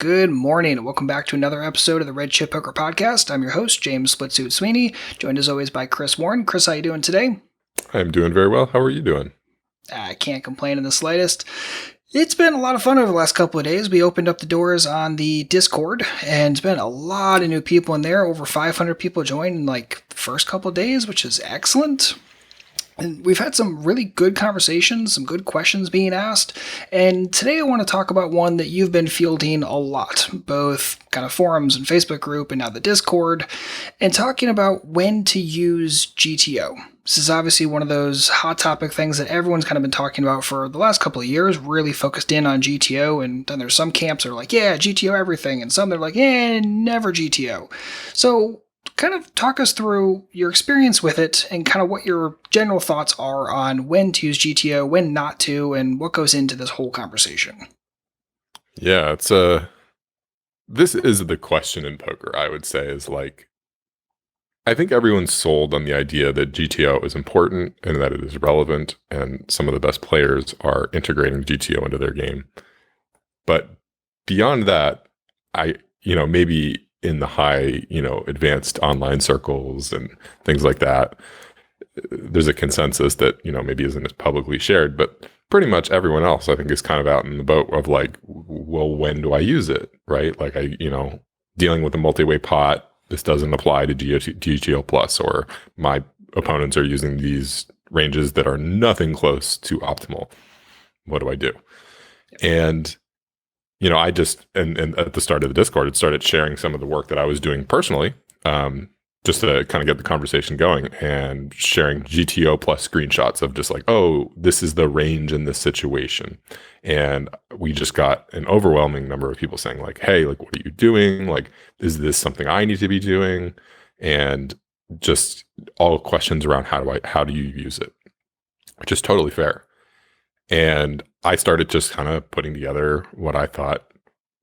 Good morning, and welcome back to another episode of the Red Chip Poker Podcast. I'm your host, James Splitsuit Sweeney, joined as always by Chris Warren. Chris, how you doing today? I'm doing very well. How are you doing? I can't complain in the slightest. It's been a lot of fun over the last couple of days. We opened up the doors on the Discord, and it's been a lot of new people in there. Over 500 people joined in the first couple of days, which is excellent. And we've had some really good conversations, some good questions being asked. And today I want to talk about one that you've been fielding a lot, both kind of forums and Facebook group and now the Discord, and talking about when to use GTO. This is obviously one of those hot topic things that everyone's kind of been talking about for the last couple of years, really focused in on GTO. And then there's some camps that are like, yeah, GTO everything. And some that are like, yeah, never GTO. So kind of talk us through your experience with it and kind of what your general thoughts are on when to use GTO, when not to, and what goes into this whole conversation. Yeah, this is the question in poker, I would say, is I think everyone's sold on the idea that GTO is important and that it is relevant, and some of the best players are integrating GTO into their game. But beyond that, maybe in the high, advanced online circles and things like that, there's a consensus that, maybe isn't as publicly shared, but pretty much everyone else, I think, is kind of out in the boat of well, when do I use it? Right? Dealing with a multi-way pot, this doesn't apply to GTO plus, or my opponents are using these ranges that are nothing close to optimal. What do I do? And I just, and at the start of the Discord, it started sharing some of the work that I was doing personally, just to kind of get the conversation going, and sharing GTO plus screenshots of just oh, this is the range in this situation. And we just got an overwhelming number of people saying hey, what are you doing? Is this something I need to be doing? And just all questions around how do you use it, which is totally fair. And I started just kind of putting together what I thought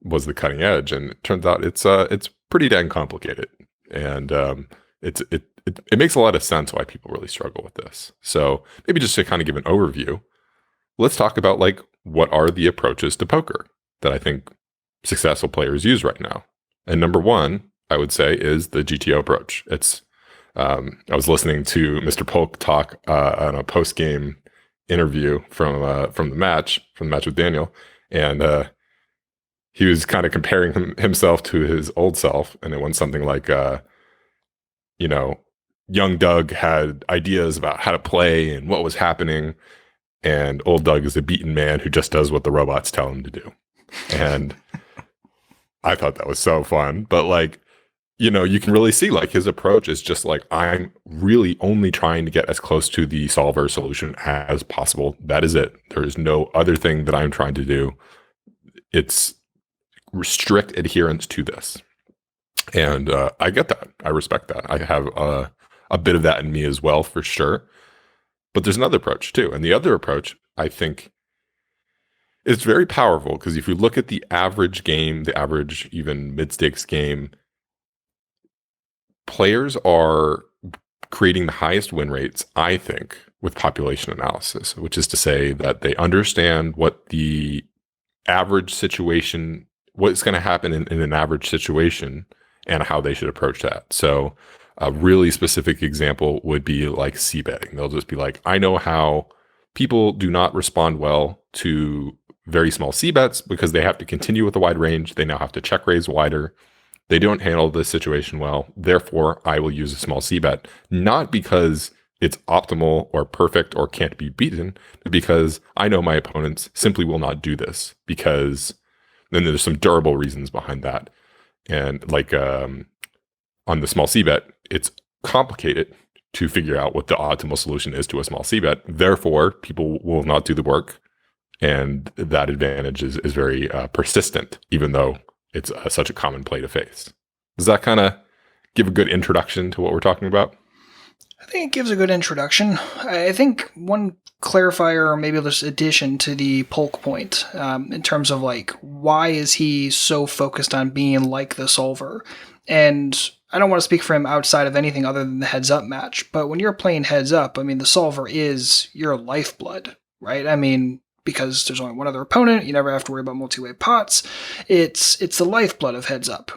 was the cutting edge, and it turns out it's pretty dang complicated, and it makes a lot of sense why people really struggle with this. So maybe just to kind of give an overview, let's talk about what are the approaches to poker that I think successful players use right now. And number one, I would say, is the GTO approach. It's I was listening to Mr. Polk talk on a post game interview from the match with Daniel, and he was kind of comparing himself to his old self, and it went something young Doug had ideas about how to play and what was happening, and old Doug is a beaten man who just does what the robots tell him to do. And I thought that was so fun, but you can really see his approach is just I'm really only trying to get as close to the solver solution as possible. That is it. There is no other thing that I'm trying to do. It's strict adherence to this. And I get that. I respect that. I have a bit of that in me as well, for sure. But there's another approach too. And the other approach, I think, is very powerful, because if you look at the average game, the average even mid-stakes game, players are creating the highest win rates, I think, with population analysis, which is to say that they understand what the average situation, what's going to happen in an average situation, and how they should approach that. So a really specific example would be C betting. They'll just be I know how people do not respond well to very small C bets because they have to continue with a wide range. They now have to check raise wider. They don't handle this situation well. Therefore, I will use a small C bet, not because it's optimal or perfect or can't be beaten, but because I know my opponents simply will not do this, because then there's some durable reasons behind that. And on the small C bet, it's complicated to figure out what the optimal solution is to a small C bet. Therefore, people will not do the work, and that advantage is very persistent, even though it's such a common play to face. Does that kind of give a good introduction to what we're talking about? I think it gives a good introduction. I think one clarifier, or maybe just addition to the Polk point, in terms of why is he so focused on being like the solver? And I don't want to speak for him outside of anything other than the heads up match, but when you're playing heads up, the solver is your lifeblood, right? because there's only one other opponent. You never have to worry about multi-way pots. It's the lifeblood of heads up.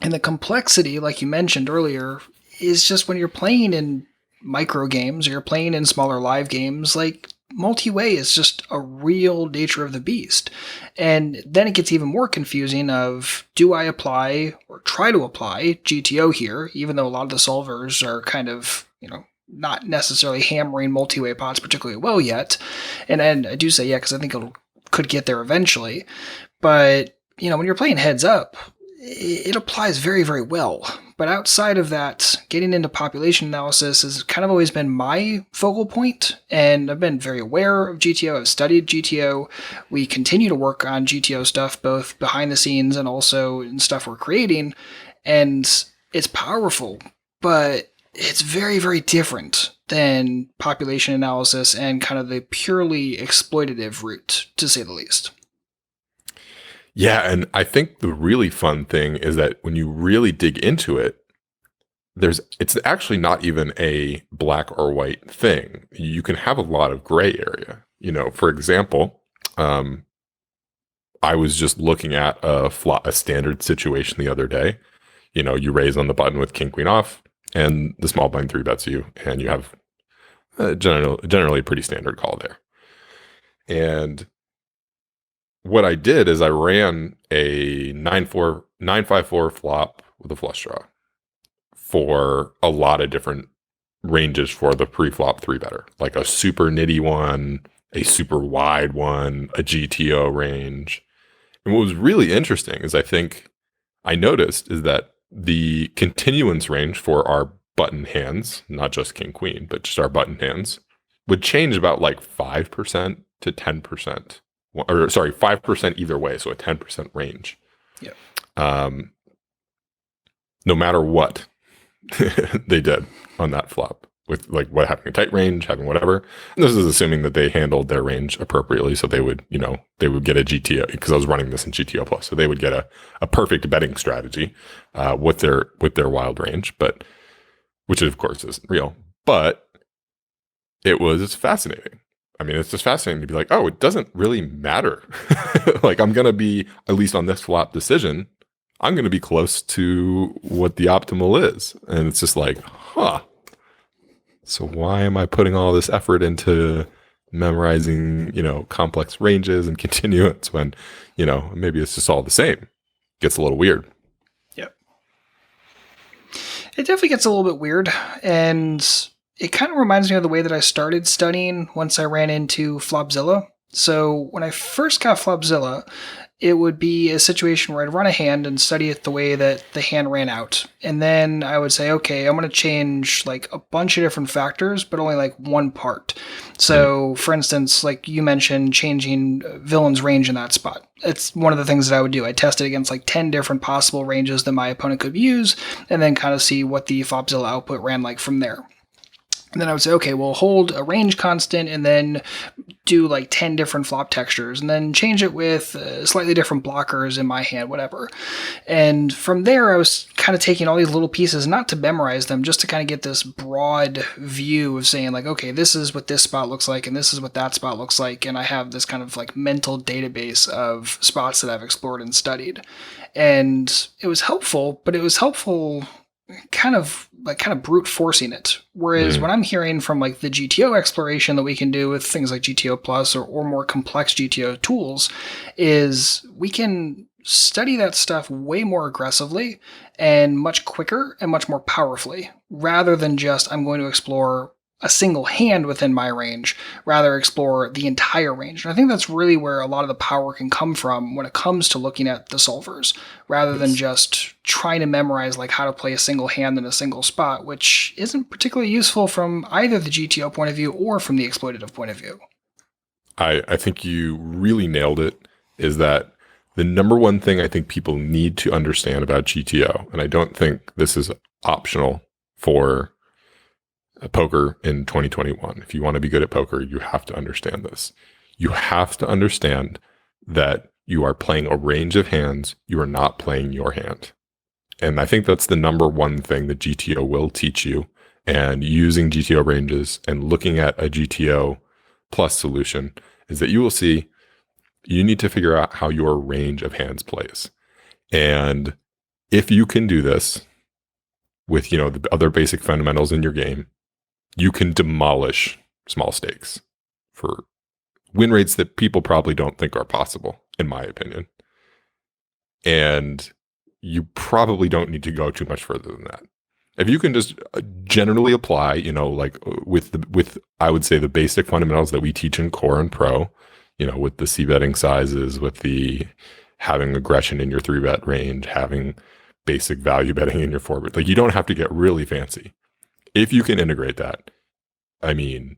And the complexity, like you mentioned earlier, is just when you're playing in micro games or you're playing in smaller live games, like multi-way is just a real nature of the beast. And then it gets even more confusing of, do I apply or try to apply GTO here, even though a lot of the solvers are kind of, not necessarily hammering multi-way pots particularly well yet. And I do say, yeah, because I think it could get there eventually. But, when you're playing heads up, it applies very, very well. But outside of that, getting into population analysis has kind of always been my focal point, and I've been very aware of GTO. I've studied GTO. We continue to work on GTO stuff, both behind the scenes and also in stuff we're creating, and it's powerful, but it's very, very different than population analysis and kind of the purely exploitative route, to say the least. Yeah, and I think the really fun thing is that when you really dig into it, it's actually not even a black or white thing. You can have a lot of gray area. For example, I was just looking at a standard situation the other day. You raise on the button with king queen off, and the small blind 3-bets you, and you have generally a pretty standard call there. And what I did is I ran a 9-5-4 flop with a flush draw for a lot of different ranges for the pre-flop 3-better, like a super nitty one, a super wide one, a GTO range. And what was really interesting is I noticed is that the continuance range for our button hands, not just king queen, but just our button hands, would change about like 5% to 10%. Or sorry, 5% either way, so a 10% range. Yeah. No matter what they did on that flop, with like having a tight range, having whatever. And this is assuming that they handled their range appropriately, so they would get a GTO, because I was running this in GTO plus, so they would get a perfect betting strategy with their wild range, but which of course isn't real, but it's fascinating. I mean, it's just fascinating to be like, oh, it doesn't really matter. Like, I'm going to be, at least on this flop decision, I'm going to be close to what the optimal is. And it's just like, so why am I putting all this effort into memorizing, complex ranges and continuance when, maybe it's just all the same? Gets a little weird. Yep. It definitely gets a little bit weird. And it kind of reminds me of the way that I started studying once I ran into Flopzilla. So when I first got Flopzilla, it would be a situation where I'd run a hand and study it the way that the hand ran out. And then I would say, okay, I'm going to change like a bunch of different factors, but only like one part. So for instance, like you mentioned, changing villain's range in that spot. It's one of the things that I would do. I test it against like 10 different possible ranges that my opponent could use, and then kind of see what the Flopzilla output ran like from there. And then I would say, okay, we'll hold a range constant and then do like 10 different flop textures and then change it with slightly different blockers in my hand, whatever. And from there, I was kind of taking all these little pieces, not to memorize them, just to kind of get this broad view of saying like, okay, this is what this spot looks like and this is what that spot looks like. And I have this kind of like mental database of spots that I've explored and studied. And it was helpful, but it was helpful kind of brute forcing it. Whereas when I'm hearing from like the GTO exploration that we can do with things like GTO plus or more complex GTO tools, is we can study that stuff way more aggressively and much quicker and much more powerfully, rather than just I'm going to explore a single hand within my range, rather explore the entire range. And I think that's really where a lot of the power can come from when it comes to looking at the solvers, rather than just trying to memorize like how to play a single hand in a single spot, which isn't particularly useful from either the GTO point of view or from the exploitative point of view. I think you really nailed it, is that the number one thing I think people need to understand about GTO, and I don't think this is optional for poker in 2021. If you want to be good at poker, you have to understand this. You have to understand that you are playing a range of hands. You are not playing your hand. And I think that's the number one thing that GTO will teach you. And using GTO ranges and looking at a GTO plus solution is that you will see you need to figure out how your range of hands plays. And if you can do this with, the other basic fundamentals in your game, you can demolish small stakes for win rates that people probably don't think are possible, in my opinion. And you probably don't need to go too much further than that. If you can just generally apply, like with I would say the basic fundamentals that we teach in core and pro, with the c betting sizes, with the having aggression in your 3-bet range, having basic value betting in your 4-bet, like you don't have to get really fancy. If you can integrate that, I mean,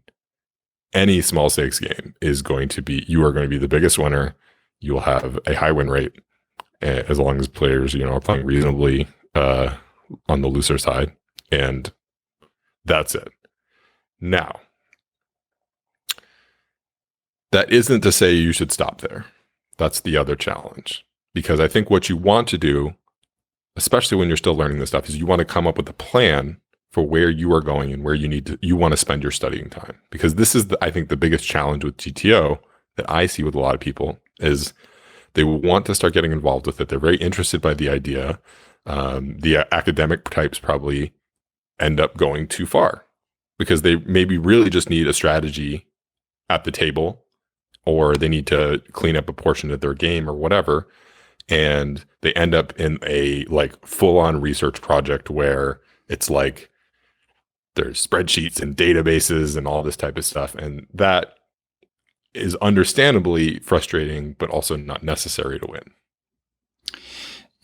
any small stakes game you are going to be the biggest winner. You will have a high win rate as long as players, are playing reasonably on the looser side. And that's it. Now, that isn't to say you should stop there. That's the other challenge. Because I think what you want to do, especially when you're still learning this stuff, is you want to come up with a plan for where you are going and where you want to spend your studying time. Because this is, I think, the biggest challenge with GTO that I see with a lot of people is they want to start getting involved with it. They're very interested by the idea. The academic types probably end up going too far because they maybe really just need a strategy at the table, or they need to clean up a portion of their game or whatever. And they end up in a like full-on research project where it's like there's spreadsheets and databases and all this type of stuff. And that is understandably frustrating, but also not necessary to win.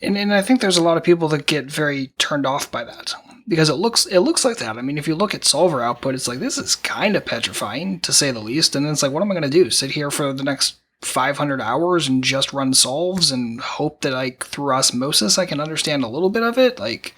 And I think there's a lot of people that get very turned off by that because it looks like that. I mean, if you look at solver output, it's like, this is kind of petrifying to say the least. And then it's like, what am I going to do? Sit here for the next 500 hours and just run solves and hope that like through osmosis I can understand a little bit of it? Like,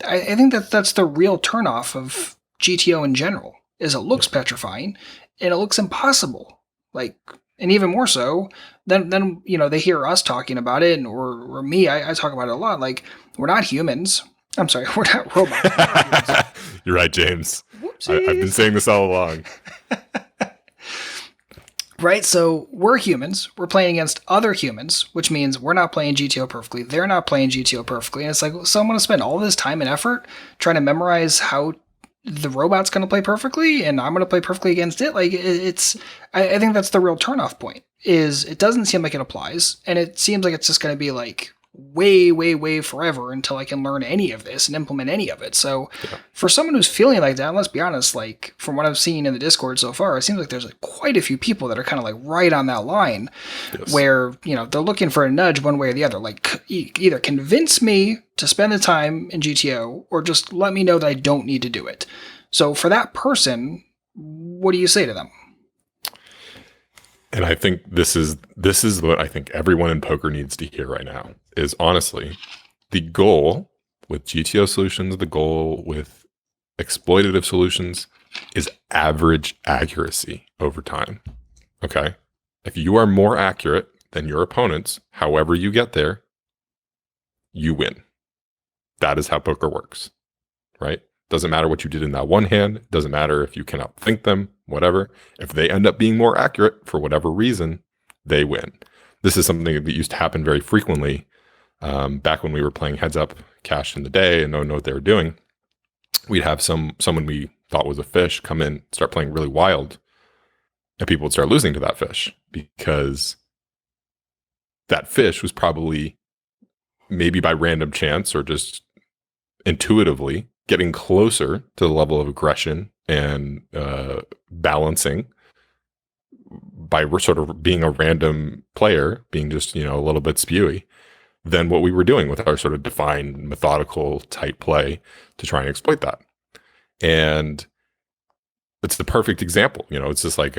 I think that's the real turnoff of GTO in general, is it looks petrifying and it looks impossible. Like, and even more so, then they hear us talking about it, or me, I talk about it a lot. Like, we're not humans. I'm sorry, we're not robots. You're right, James. I've been saying this all along. Right, so we're humans. We're playing against other humans, which means we're not playing GTO perfectly. They're not playing GTO perfectly. And it's like, so I'm going to spend all this time and effort trying to memorize how the robot's going to play perfectly, and I'm going to play perfectly against it. Like, I think that's the real turnoff point, is it doesn't seem like it applies, and it seems like it's just going to be like way, way, way forever until I can learn any of this and implement any of it. So for someone who's feeling like that, let's be honest, like from what I've seen in the Discord so far, it seems like there's like quite a few people that are kind of like right on that line where, they're looking for a nudge one way or the other. Like, either convince me to spend the time in GTO or just let me know that I don't need to do it. So for that person, what do you say to them? And I think this is what I think everyone in poker needs to hear right now, is honestly, the goal with GTO solutions, the goal with exploitative solutions is average accuracy over time. Okay? If you are more accurate than your opponents, however you get there, you win. That is how poker works, right? Doesn't matter what you did in that one hand. Doesn't matter if you can outthink them, whatever. If they end up being more accurate for whatever reason, they win. This is something that used to happen very frequently back when we were playing heads up cash in the day and don't know what they were doing. We'd have someone we thought was a fish come in, start playing really wild, and people would start losing to that fish because that fish was probably, maybe by random chance or just intuitively, getting closer to the level of aggression and balancing by sort of being a random player, being just, a little bit spewy, than what we were doing with our sort of defined, methodical type play to try and exploit that. And it's the perfect example. It's just like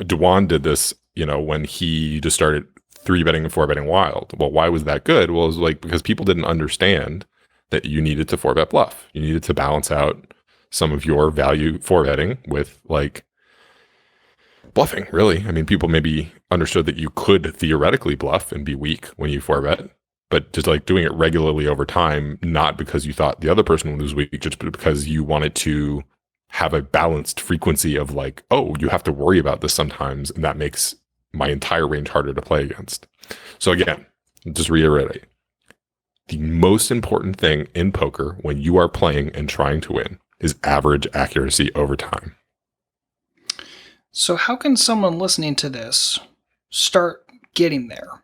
Dewan did this, when he just started 3-betting and 4-betting wild. Well, why was that good? Well, it was like because people didn't understand that you needed to 4-bet bluff. You needed to balance out some of your value 4-betting with like bluffing, really. I mean, people maybe understood that you could theoretically bluff and be weak when you 4-bet, but just like doing it regularly over time, not because you thought the other person was weak, just because you wanted to have a balanced frequency of like, oh, you have to worry about this sometimes, and that makes my entire range harder to play against. So again, just reiterate, the most important thing in poker when you are playing and trying to win is average accuracy over time. So how can someone listening to this start getting there?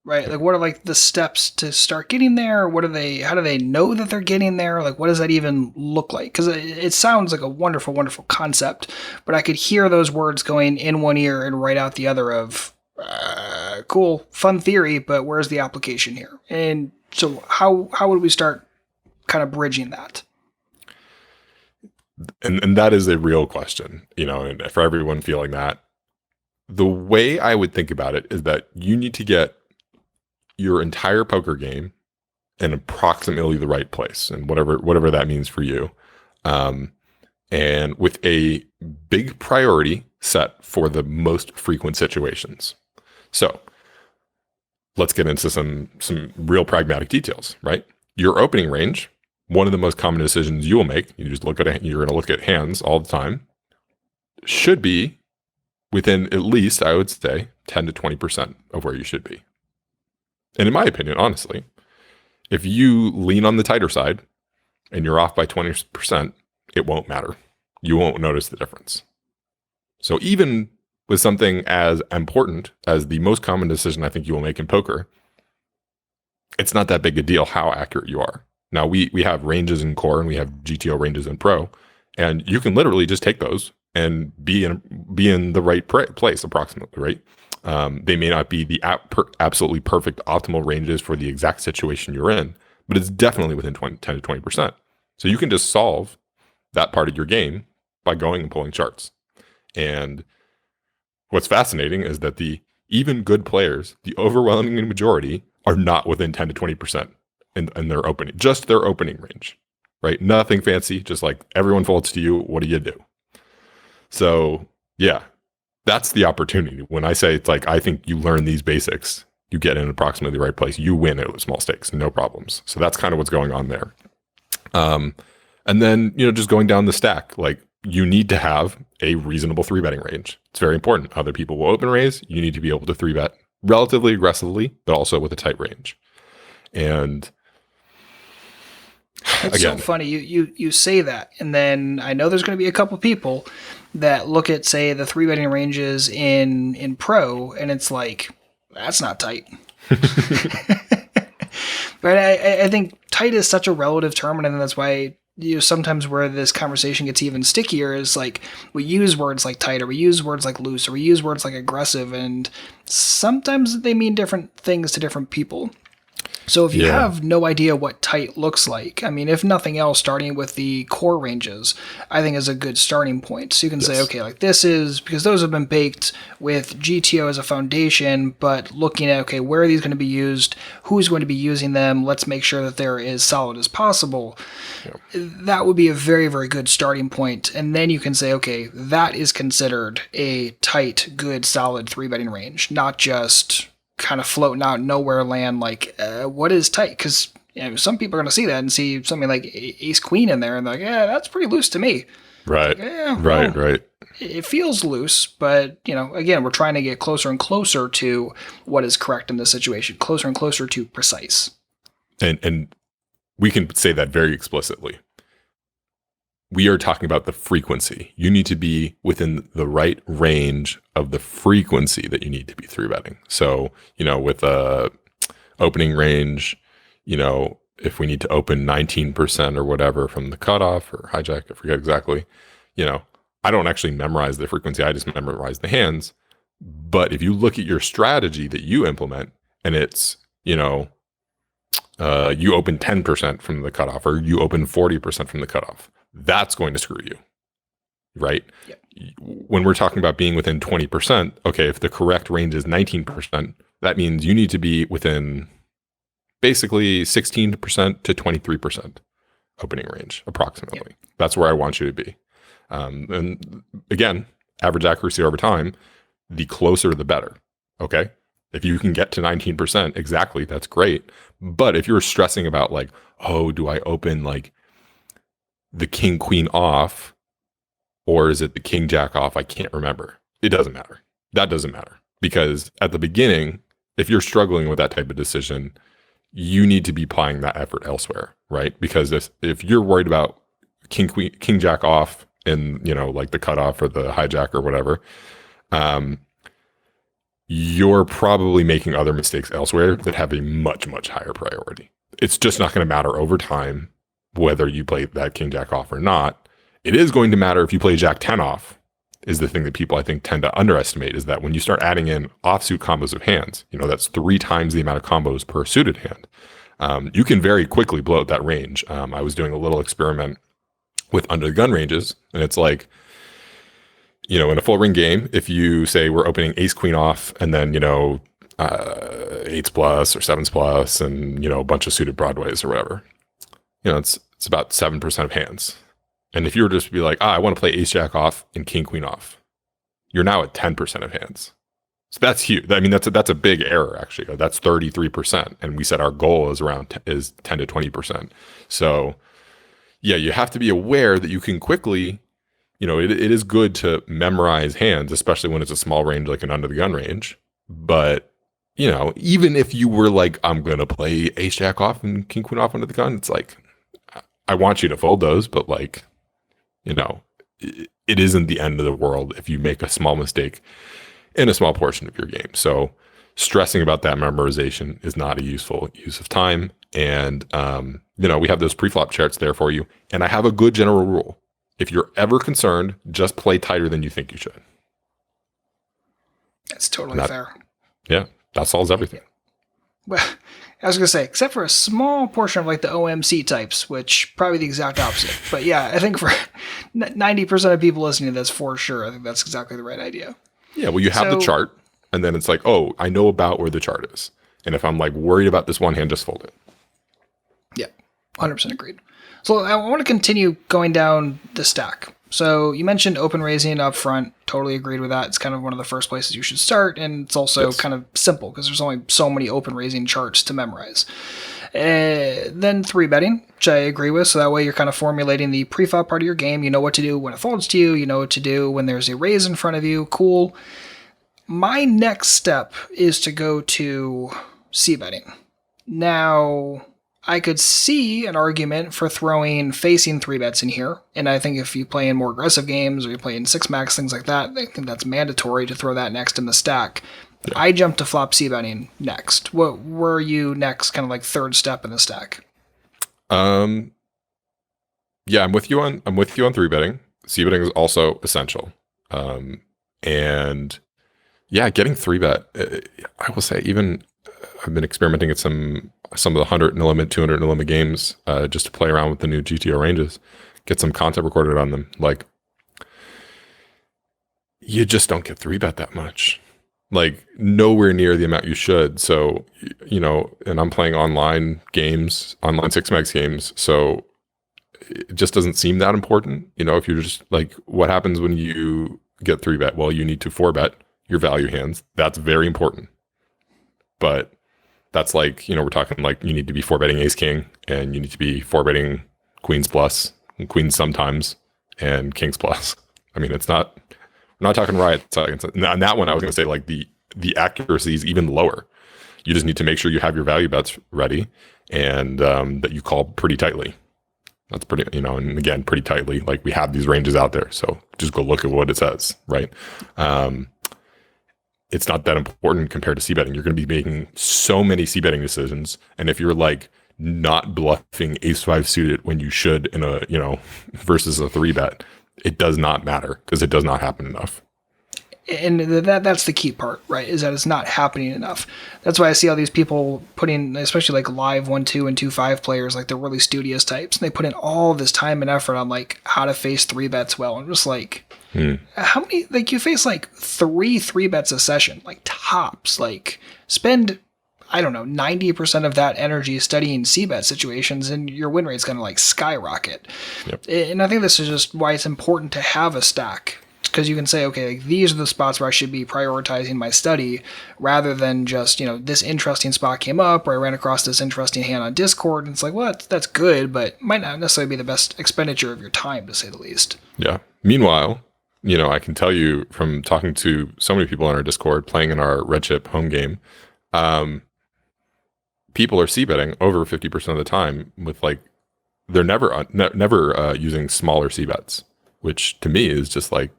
Right? Like, what are like the steps to start getting there? What are they? How do they know that they're getting there? Like, what does that even look like? Because it sounds like a wonderful, wonderful concept, but I could hear those words going in one ear and right out the other of, cool, fun theory, but where's the application here? And so how would we start kind of bridging that? And that is a real question, and for everyone feeling that, the way I would think about it is that you need to get your entire poker game in approximately the right place, and whatever that means for you, and with a big priority set for the most frequent situations. So let's get into some real pragmatic details, right? Your opening range, one of the most common decisions you will make, you're going to look at hands all the time, should be within at least, I would say, 10 to 20% of where you should be. And in my opinion, honestly, if you lean on the tighter side and you're off by 20%, it won't matter. You won't notice the difference. So even with something as important as the most common decision I think you will make in poker, it's not that big a deal how accurate you are. Now, we have ranges in core and we have GTO ranges in pro, and you can literally just take those and be in the right place approximately, right? They may not be the absolutely perfect optimal ranges for the exact situation you're in, but it's definitely within 10 to 20%. So you can just solve that part of your game by going and pulling charts. And what's fascinating is that the even good players, the overwhelming majority, are not within 10 to 20% in their opening, just their opening range, right? Nothing fancy, just like everyone folds to you. What do you do? So yeah, that's the opportunity. When I say it's like, I think you learn these basics, you get in approximately the right place, you win at small stakes, no problems. So that's kind of what's going on there. And then, just going down the stack, like you need to have a reasonable 3-betting range. It's very important. Other people will open raise. You need to be able to 3-bet relatively aggressively, but also with a tight range. And it's so funny you say that, and then I know there's going to be a couple people that look at, say, the 3-betting ranges in pro, and it's like, that's not tight. But I think tight is such a relative term, and I think that's why sometimes where this conversation gets even stickier is like we use words like tight, or we use words like loose, or we use words like aggressive, and sometimes they mean different things to different people. So if you have no idea what tight looks like, I mean, if nothing else, starting with the core ranges, I think is a good starting point. So you can say, okay, like this is, because those have been baked with GTO as a foundation, but looking at, okay, where are these going to be used? Who's going to be using them? Let's make sure that they're as solid as possible. Yep. That would be a very, very good starting point. And then you can say, okay, that is considered a tight, good, solid 3-betting range, not just kind of floating out nowhere land like what is tight, because some people are going to see that and see something like ace queen in there and they're like, yeah, that's pretty loose to me, right? Like, right. It feels loose, but again, we're trying to get closer and closer to what is correct in this situation, closer and closer to precise, and we can say that very explicitly. We are talking about the frequency. You need to be within the right range of the frequency that you need to be 3-betting. So, with a opening range, if we need to open 19% or whatever from the cutoff or hijack, I forget exactly, I don't actually memorize the frequency. I just memorize the hands. But if you look at your strategy that you implement and it's, you open 10% from the cutoff or you open 40% from the cutoff, that's going to screw you, right? Yep. When we're talking about being within 20%, okay, if the correct range is 19%, that means you need to be within basically 16% to 23% opening range, approximately. Yep. That's where I want you to be. And again, average accuracy over time, the closer the better, okay? If you can get to 19%, exactly, that's great. But if you're stressing about like, oh, do I open like the king queen off or is it the king jack off? I can't remember. It doesn't matter. That doesn't matter, because at the beginning, if you're struggling with that type of decision, you need to be applying that effort elsewhere, right? Because if you're worried about king jack off and, like the cutoff or the hijack or whatever, you're probably making other mistakes elsewhere that have a much, much higher priority. It's just not going to matter over time whether you play that king jack off or not. It is going to matter if you play jack 10 off, is the thing that people I think tend to underestimate, is that when you start adding in offsuit combos of hands, that's 3 times the amount of combos per suited hand. You can very quickly blow out that range. I was doing a little experiment with under the gun ranges, and it's like, in a full ring game, if you say we're opening ace queen off and then, 8s plus or 7s plus and, a bunch of suited broadways or whatever, it's about 7% of hands. And if you were just to be like, I want to play ace jack off and king queen off, you're now at 10% of hands. So that's huge. I mean, that's a big error, actually. That's 33%. And we said our goal is 10 to 20%. So yeah, you have to be aware that you can quickly, it is good to memorize hands, especially when it's a small range like an under the gun range. But, even if you were like, I'm going to play ace jack off and king queen off under the gun, it's like, I want you to fold those, but like, it isn't the end of the world if you make a small mistake in a small portion of your game. So stressing about that memorization is not a useful use of time. And, we have those pre-flop charts there for you. And I have a good general rule. If you're ever concerned, just play tighter than you think you should. That's totally fair. Yeah, that solves everything. Well, I was going to say, except for a small portion of like the OMC types, which probably the exact opposite. But yeah, I think for 90% of people listening to this, for sure, I think that's exactly the right idea. Yeah, well, you have the chart, and then it's like, oh, I know about where the chart is. And if I'm like worried about this one hand, just fold it. Yeah, 100% agreed. So I want to continue going down the stack. So you mentioned open raising up front. Totally agreed with that. It's kind of one of the first places you should start. And it's also kind of simple because there's only so many open raising charts to memorize. Then 3-betting, which I agree with. So that way you're kind of formulating the pre-flop part of your game. You know what to do when it folds to you. You know what to do when there's a raise in front of you. Cool. My next step is to go to c-betting. Now, I could see an argument for throwing facing 3-bets in here. And I think if you play in more aggressive games or you play in 6-max, things like that, I think that's mandatory to throw that next in the stack. Yeah. I jumped to flop c-betting next. What were you next, kind of like third step in the stack? Yeah, I'm with you on 3-betting. C-betting is also essential. And yeah, getting 3-bet, I will say, even I've been experimenting at some of the 100 limit, 200 limit games, just to play around with the new GTO ranges, get some content recorded on them. Like, you just don't get 3-bet that much, like nowhere near the amount you should. So, and I'm playing online games, online 6-max games. So it just doesn't seem that important. If you're just like, what happens when you get 3-bet? Well, you need to 4-bet your value hands. That's very important. But that's like, we're talking like you need to be 4-betting ace king, and you need to be 4-betting queens plus, and queens sometimes, and kings plus. I mean, we're not talking riot seconds. On that one, I was going to say like the accuracy is even lower. You just need to make sure you have your value bets ready, and that you call pretty tightly. That's pretty, and again, pretty tightly. Like, we have these ranges out there, so just go look at what it says, right? It's not that important compared to c-betting. You're going to be making so many c-betting decisions. And if you're like not bluffing ace-5 suited when you should in a, versus a 3-bet, it does not matter because it does not happen enough. And that's the key part, right? Is that it's not happening enough. That's why I see all these people putting, especially like live 1-2 and 2-5 players, like they're really studious types, and they put in all this time and effort on like how to face 3-bets well. And just like, how many, like you face like 3-bets a session, like tops, like spend, I don't know, 90% of that energy studying c-bet situations, and your win rate's going to like skyrocket. Yep. And I think this is just why it's important to have a stack. because you can say, okay, like, these are the spots where I should be prioritizing my study, rather than just, this interesting spot came up, or I ran across this interesting hand on Discord, and it's like, well, that's good, but might not necessarily be the best expenditure of your time, to say the least. Yeah. Meanwhile, I can tell you from talking to so many people on our Discord, playing in our Redship home game, people are c-betting over 50% of the time with they're never using smaller c-bets, which to me is just like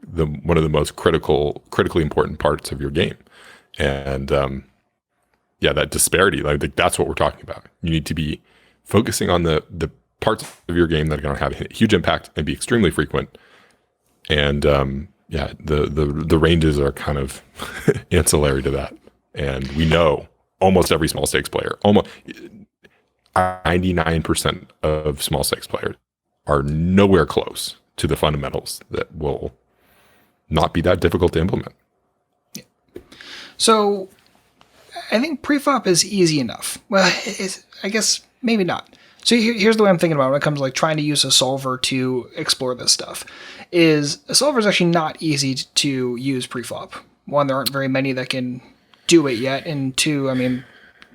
one of the most critically important parts of your game. And that disparity, that's what we're talking about. You need to be focusing on the parts of your game that are going to have a huge impact and be extremely frequent. And the ranges are kind of ancillary to that. And we know almost every small stakes player, almost 99% of small stakes players are nowhere close to the fundamentals that will not be that difficult to implement. So I think PreFlop is easy enough. Well, I guess maybe not. So here's the way I'm thinking about it when it comes to trying to use a solver to explore this stuff. Is a solver is actually not easy to use PreFlop. One, there aren't very many that can do it yet, and two, I mean,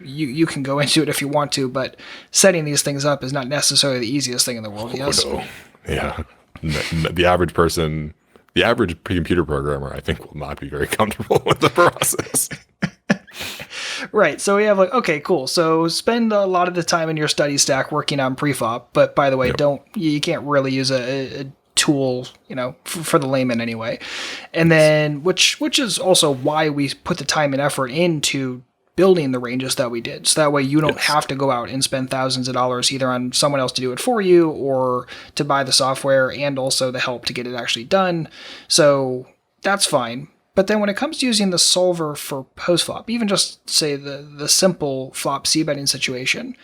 you can go into it if you want to, but setting these things up is not necessarily the easiest thing in the world. Yes. No. Yeah. The average person, the average computer programmer, I think, will not be very comfortable with the process. Right. So we have okay, cool. So spend a lot of the time in your study stack working on PreFlop, but by the way, you can't really use a tool, for the layman anyway. And then, which is also why we put the time and effort into building the ranges that we did. So that way you don't have to go out and spend thousands of dollars either on someone else to do it for you, or to buy the software and also the help to get it actually done. So that's fine. But then when it comes to using the solver for post-flop, even just say the simple flop c-betting situation,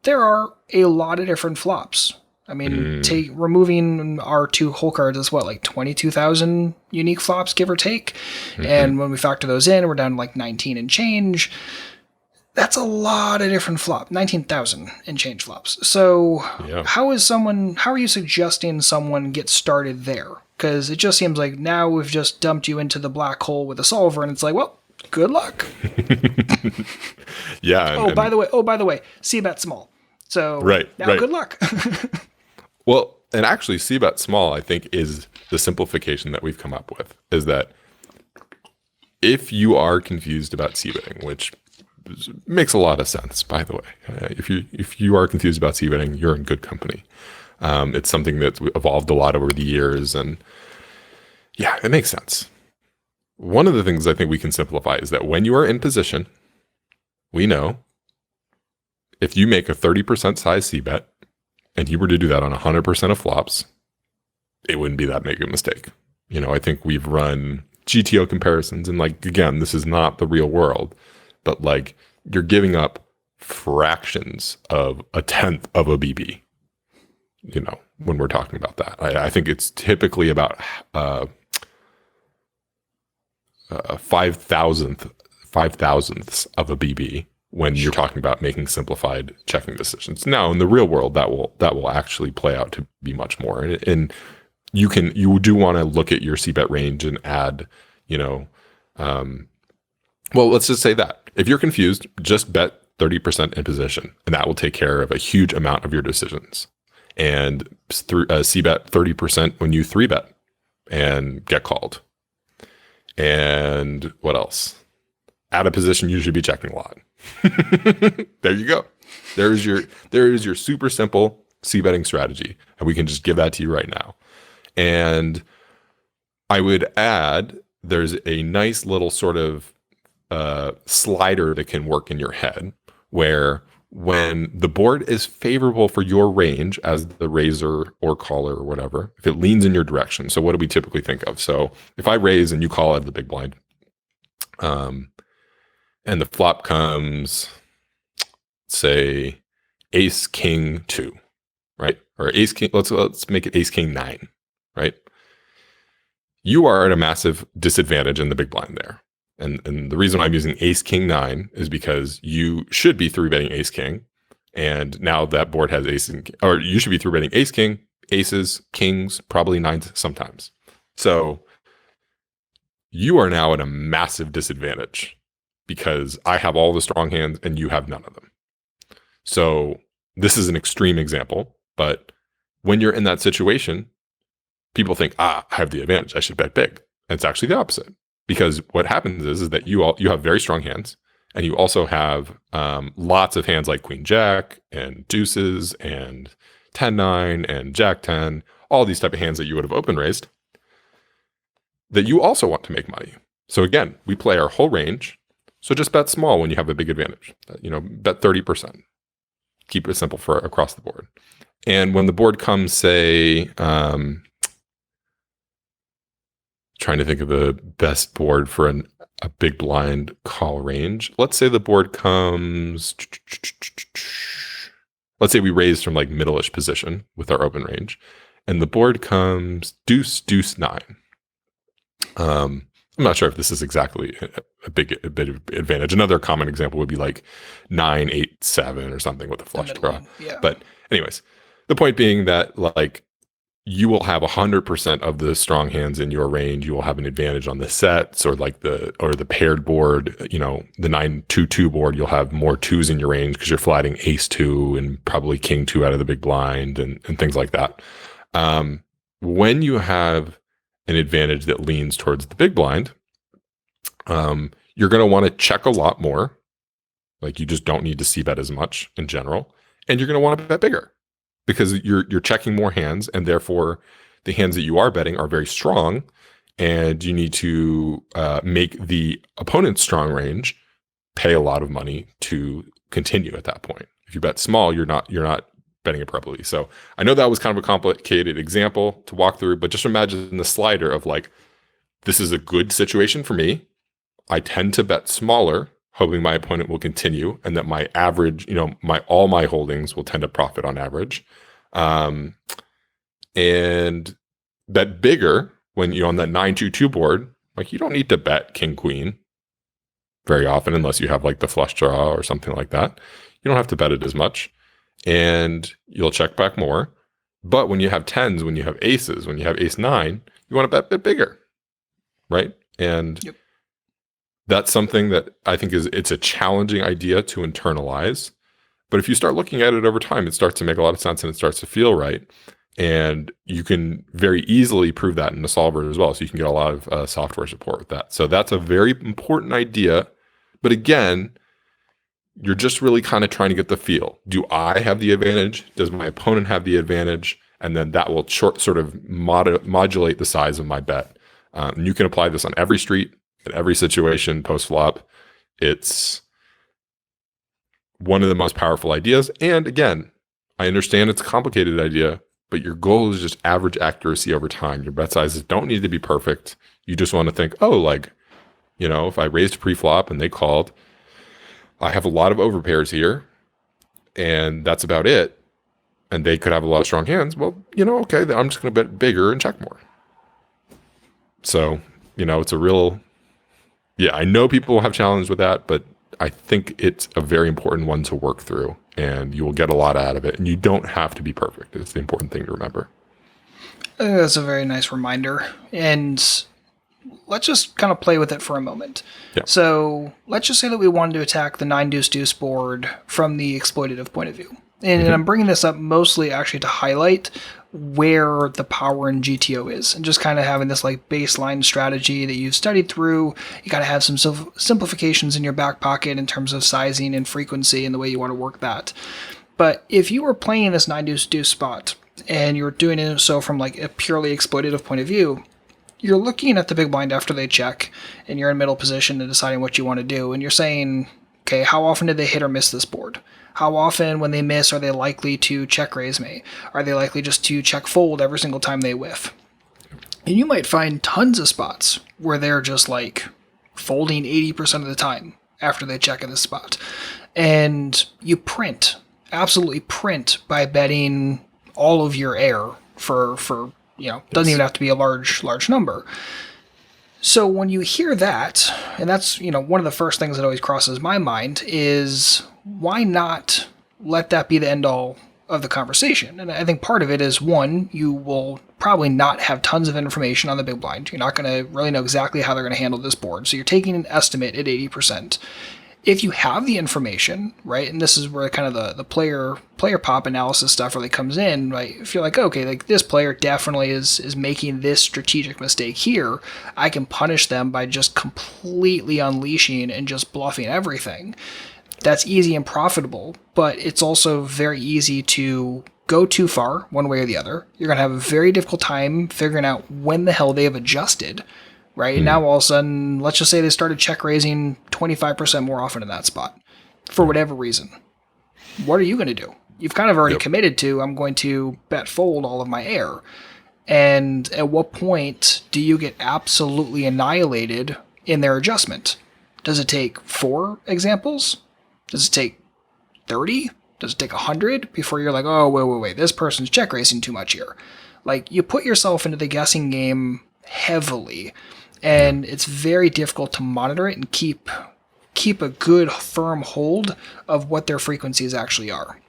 there are a lot of different flops. I mean, removing our 2 hole cards is 22,000 unique flops, give or take. Mm-hmm. And when we factor those in, we're down to 19 and change. That's a lot of different flops, 19,000 and change flops. So how are you suggesting someone get started there? Because it just seems like now we've just dumped you into the black hole with a solver, and it's like, well, good luck. Yeah. By the way, c-bet small. So good luck. Well, and actually c-bet small, I think, is the simplification that we've come up with, is that if you are confused about c-betting, which makes a lot of sense, by the way, if you are confused about c-betting, you're in good company. It's something that's evolved a lot over the years, and it makes sense. One of the things I think we can simplify is that when you are in position, we know if you make a 30% size c-bet and you were to do that on 100% of flops, it wouldn't be that big a mistake. I think we've run GTO comparisons, and again, this is not the real world, but you're giving up fractions of a tenth of a BB. When we're talking about that, I think it's typically about 5,000ths of a BB when you're talking about making simplified checking decisions. Now, in the real world, that will actually play out to be much more. And you do want to look at your c-bet range and add, let's just say that if you're confused, just bet 30% in position, and that will take care of a huge amount of your decisions. And c-bet 30% when you 3-bet and get called. And what else? Out of position, you should be checking a lot. There you go. There is your super simple c-betting strategy, and we can just give that to you right now. And I would add, there's a nice little sort of slider that can work in your head, where when the board is favorable for your range as the raiser or caller or whatever, if it leans in your direction. So what do we typically think of? So if I raise and you call out of the big blind, and the flop comes, say, ace king 2, right? Or ace king, let's make it ace king 9, right? You are at a massive disadvantage in the big blind there. And the reason I'm using ace king 9 is because you should be 3-betting ace king, and now that board has ace and, or you should be 3-betting ace king, aces, kings, probably 9s sometimes. So you are now at a massive disadvantage because I have all the strong hands and you have none of them. So this is an extreme example, but when you're in that situation, people think, I have the advantage. I should bet big. And it's actually the opposite, because what happens is that you have very strong hands, and you also have lots of hands like Queen Jack and deuces and 10-9 and Jack 10, all these type of hands that you would have open raised that you also want to make money. So again, we play our whole range. So just bet small when you have a big advantage. Bet 30%. Keep it simple for across the board. And when the board comes, say, trying to think of the best board for a big blind call range. Let's say the board comes, let's say we raise from like middle-ish position with our open range, and the board comes deuce, deuce, 9. I'm not sure if this is exactly a bit of advantage. Another common example would be like 9, 8, 7 or something with a flush draw. Yeah. But anyways, the point being that like you will have 100% of the strong hands in your range. You will have an advantage on the sets or the paired board. The 9-2-2 board, you'll have more twos in your range because you're flatting ace 2 and probably king 2 out of the big blind and things like that. When you have an advantage that leans towards the big blind, you're going to want to check a lot more. Like you just don't need to see bet as much in general, and you're going to want to bet bigger because you're checking more hands, and therefore the hands that you are betting are very strong, and you need to make the opponent's strong range pay a lot of money to continue at that point. If you bet small, you're not betting appropriately. So I know that was kind of a complicated example to walk through, but just imagine the slider of like, this is a good situation for me. I tend to bet smaller, hoping my opponent will continue, and that my average, all my holdings will tend to profit on average. And bet bigger when you're on that 9-2-2 board. Like you don't need to bet king queen very often unless you have like the flush draw or something like that. You don't have to bet it as much, and you'll check back more. But when you have tens, when you have aces, when you have ace 9, you want to bet a bit bigger, right? And Yep. That's something that I think it's a challenging idea to internalize. But if you start looking at it over time, it starts to make a lot of sense and it starts to feel right. And you can very easily prove that in the solver as well. So you can get a lot of software support with that. So that's a very important idea. But again, you're just really kind of trying to get the feel. Do I have the advantage? Does my opponent have the advantage? And then that will sort of modulate the size of my bet. And you can apply this on every street, in every situation, post-flop. It's one of the most powerful ideas. And again, I understand it's a complicated idea, but your goal is just average accuracy over time. Your bet sizes don't need to be perfect. You just want to think, if I raised pre-flop and they called, I have a lot of overpairs here, and that's about it. And they could have a lot of strong hands. Well, okay, then I'm just going to bet bigger and check more. So, it's a real... Yeah, I know people have challenges with that, but I think it's a very important one to work through, and you will get a lot out of it. And you don't have to be perfect. It's the important thing to remember. I think that's a very nice reminder. And let's just kind of play with it for a moment. Yeah. So let's just say that we wanted to attack the 9-deuce-deuce board from the exploitative point of view. And I'm bringing this up mostly actually to highlight where the power in GTO is, and just kind of having this like baseline strategy that you've studied through. You got to have some simplifications in your back pocket in terms of sizing and frequency and the way you want to work that. But if you were playing this 9-deuce-deuce spot and you're doing it so from like a purely exploitative point of view, you're looking at the big blind after they check, and you're in middle position and deciding what you want to do. And you're saying, okay, how often did they hit or miss this board? How often, when they miss, are they likely to check raise me? Are they likely just to check fold every single time they whiff? And you might find tons of spots where they're just like folding 80% of the time after they check at this spot. And you absolutely print by betting all of your air for doesn't even have to be a large number. So when you hear that, and that's, one of the first things that always crosses my mind is, why not let that be the end all of the conversation. And I think part of it is, one, you will probably not have tons of information on the big blind. You're not going to really know exactly how they're going to handle this board. So you're taking an estimate at 80%. If you have the information, right, and this is where kind of the player pop analysis stuff really comes in, right? If you're like, okay, like this player definitely is making this strategic mistake here, I can punish them by just completely unleashing and just bluffing everything. That's easy and profitable, but it's also very easy to go too far one way or the other. You're going to have a very difficult time figuring out when the hell they've adjusted, right? And now all of a sudden, let's just say they started check raising 25% more often in that spot for whatever reason. What are you going to do? You've kind of already committed to, I'm going to bet fold all of my air. And at what point do you get absolutely annihilated in their adjustment? Does it take 4 examples? Does it take 30? Does it take 100 before you're like, oh, wait, this person's check raising too much here? Like, you put yourself into the guessing game heavily, and it's very difficult to monitor it and keep a good, firm hold of what their frequencies actually are.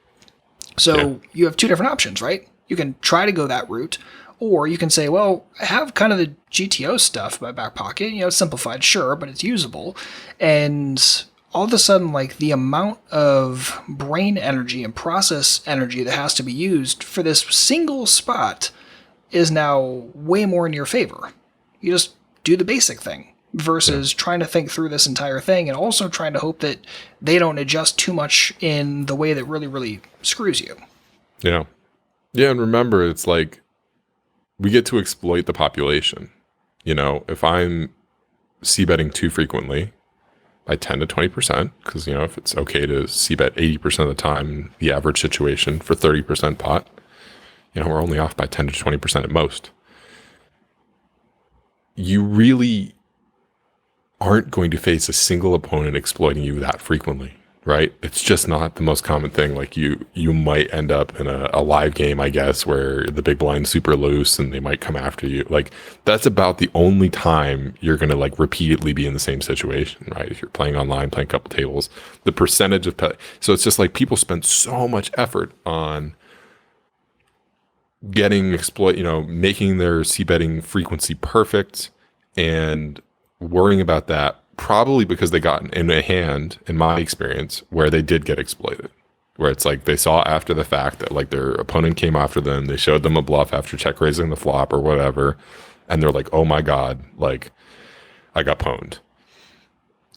So you have 2 different options, right? You can try to go that route, or you can say, well, I have kind of the GTO stuff in my back pocket. You know, it's simplified, sure, but it's usable. And all of a sudden, like, the amount of brain energy and process energy that has to be used for this single spot is now way more in your favor. You just do the basic thing versus trying to think through this entire thing and also trying to hope that they don't adjust too much in the way that really, really screws you. Yeah. Yeah, and remember, it's like we get to exploit the population. You know, if I'm c-betting too frequently by 10 to 20%, because, you know, if it's okay to c-bet 80% of the time in the average situation for 30% pot, you know, we're only off by 10 to 20% at most. You really aren't going to face a single opponent exploiting you that frequently, right? It's just not the most common thing. Like you might end up in a live game, I guess, where the big blind's super loose and they might come after you. Like, that's about the only time you're going to like repeatedly be in the same situation, right? If you're playing online, playing a couple tables, the percentage of so it's just like people spend so much effort on getting making their c-betting frequency perfect and worrying about that, probably because they got in a hand, in my experience, where they did get exploited, where it's like they saw after the fact that like their opponent came after them, they showed them a bluff after check raising the flop or whatever, and they're like, oh my God, like I got pwned.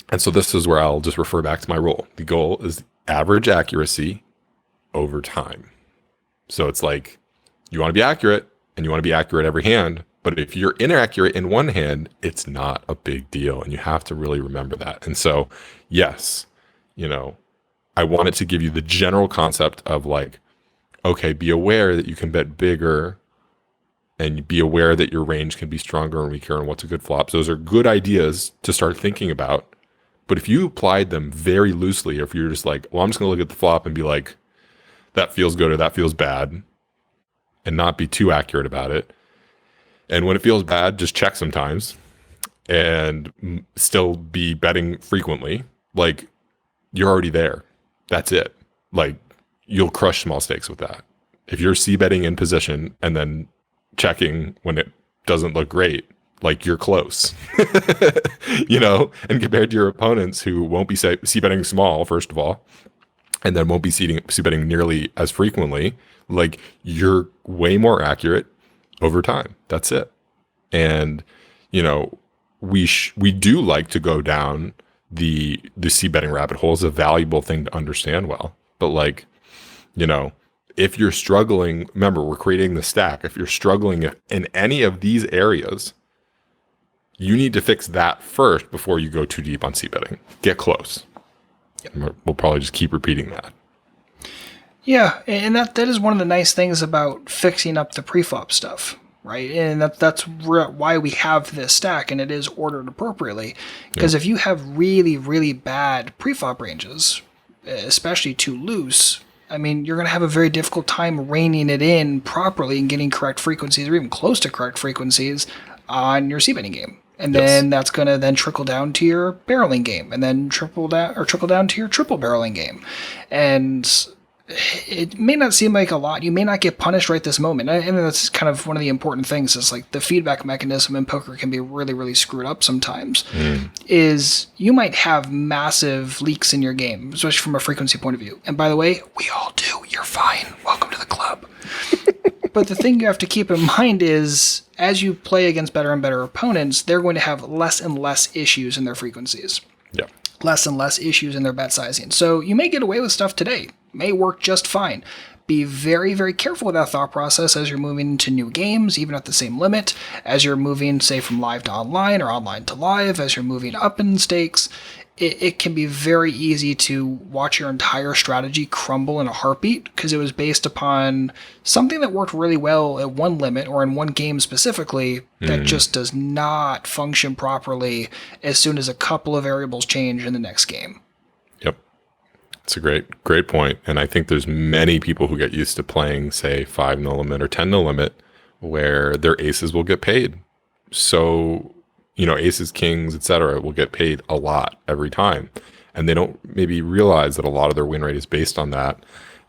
And so this is where I'll just refer back to my rule. The goal is average accuracy over time. So it's like, you want to be accurate, and you want to be accurate every hand. But if you're inaccurate in one hand, it's not a big deal. And you have to really remember that. And so, yes, you know, I wanted to give you the general concept of like, okay, be aware that you can bet bigger and be aware that your range can be stronger and weaker and what's a good flop. So those are good ideas to start thinking about. But if you applied them very loosely, or if you're just like, well, I'm just going to look at the flop and be like, that feels good or that feels bad, and not be too accurate about it. And when it feels bad, just check sometimes and still be betting frequently. Like, you're already there. That's it. Like, you'll crush small stakes with that. If you're c-betting in position and then checking when it doesn't look great, like, you're close, you know, and compared to your opponents who won't be c-betting small, first of all, and then won't be c-betting nearly as frequently, like, you're way more accurate over time. That's it. And, you know, we do like to go down the c-betting rabbit hole. Is a valuable thing to understand well. But, like, you know, if you're struggling, remember, we're creating the stack. If you're struggling in any of these areas, you need to fix that first before you go too deep on c-betting. Get close. Yep. We'll probably just keep repeating that. Yeah, and that is one of the nice things about fixing up the preflop stuff, right? And that's why we have this stack, and it is ordered appropriately. Because if you have really, really bad preflop ranges, especially too loose, I mean, you're going to have a very difficult time reining it in properly and getting correct frequencies or even close to correct frequencies on your c-betting game. And then that's going to then trickle down to your barreling game, and then trickle down to your triple barreling game. And it may not seem like a lot. You may not get punished right this moment. And that's kind of one of the important things is like the feedback mechanism in poker can be really, really screwed up sometimes. Is you might have massive leaks in your game, especially from a frequency point of view. And by the way, we all do. You're fine. Welcome to the club. But the thing you have to keep in mind is as you play against better and better opponents, they're going to have less and less issues in their frequencies. Yeah. Less and less issues in their bet sizing. So you may get away with stuff today. May work just fine. Be very, very careful with that thought process as you're moving into new games, even at the same limit, as you're moving, say, from live to online or online to live, as you're moving up in stakes. It can be very easy to watch your entire strategy crumble in a heartbeat because it was based upon something that worked really well at one limit or in one game specifically that just does not function properly as soon as a couple of variables change in the next game. Yep. It's a great point. And I think there's many people who get used to playing, say, 5 no limit or 10 no limit where their aces will get paid. So aces, kings, etc. will get paid a lot every time. And they don't maybe realize that a lot of their win rate is based on that.